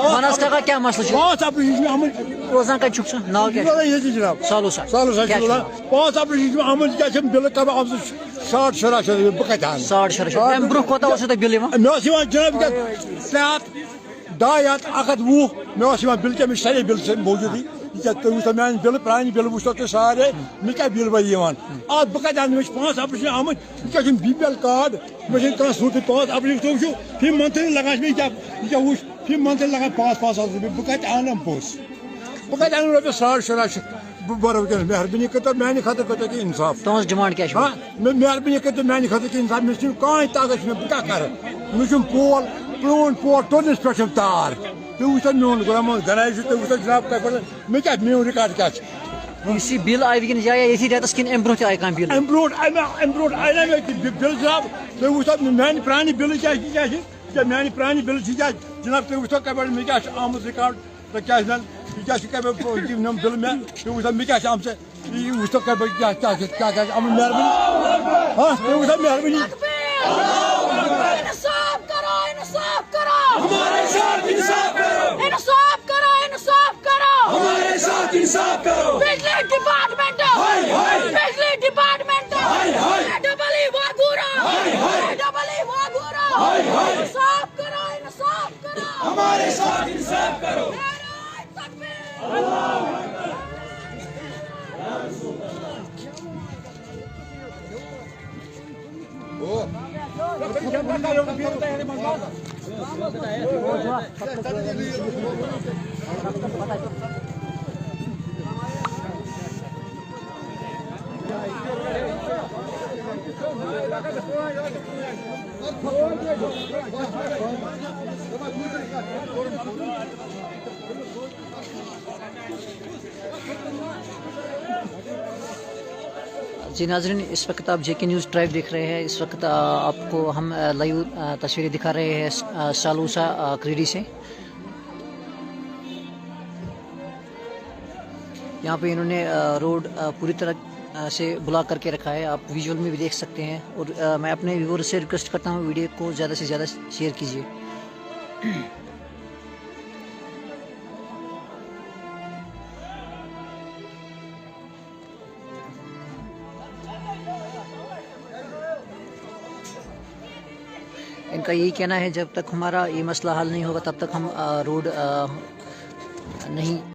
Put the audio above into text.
मनस का क्या मसला पाँच ऑपरेशन अमन रोजान का चुप नाव क्या जनाब सालो सा पाँच ऑपरेशन अमन क्या बिल कर 60-70 बह कत 60 ब्रो कोता बिल मे जनाब 200-120 मे बिल क्या सारे बिल मौजूद तुम मान बिल प्रान बिल वो तो सारे मे क्या बिल वही बह कत मे 5 ऑपरेशन अमन क्या BPL कार्ड मे सूट 5 ऑपरेशन तो फी मंथली लगान क्या वो फी मंथली लगान 5-5 रुपये बह कत अनम पोस बह कत अन रोपये 60-70 बर वनकस मेहरबानी कर मान खतर कर इंसाफ तुम डिमांड क्या हाँ मेहरबानी कर मान खतर इंसाफ मे कहीं ताकत मे क्या कर मे पोल प्रोन पोल तोलस पे तार तु वो मोन गुलाम गराय तु वो जनाब मे क्या मोन रिकॉर्ड क्या इसी बिल आई वनस जाए ये रेतस कि अम ब्रो आय कह बिल अम ब्रो आय ना बिल जनाब तु वो मान प्रान बिल क्या मान प्रान बिल जनाब तु वो कब मे क्या आमुत रिकॉर्ड तो क्या बिल मे तु वो मे क्या आम से वो कब क्या मेहरबानी हाँ तु वो मेहरबानी इंसाफ करो इंसाफ करो हमारे साथ इंसाफ करो इंसाफ करो इंसाफ करो हमारे साथ इंसाफ करो बिजली डिपार्टमेंट हाय हाय बिजली डिपार्टमेंट हाय हाय डबली वागुरा हाय हाय डबली वागुरा हाय हाय इंसाफ करो हमारे साथ इंसाफ करो नारे तकबीर जी नाज़रीन, इस वक्त आप JK न्यूज़ ट्राइब देख रहे हैं। इस वक्त आपको हम लाइव तस्वीरें दिखा रहे हैं सालूसा क्रीडी से। यहाँ पे इन्होंने रोड पूरी तरह से ब्लॉक करके रखा है, आप विजुअल में भी देख सकते हैं। और मैं अपने व्यूअर्स से रिक्वेस्ट करता हूँ वीडियो को ज़्यादा से ज़्यादा शेयर कीजिए। इनका यही कहना है जब तक हमारा ये मसला हल नहीं होगा तब तक हम रोड नहीं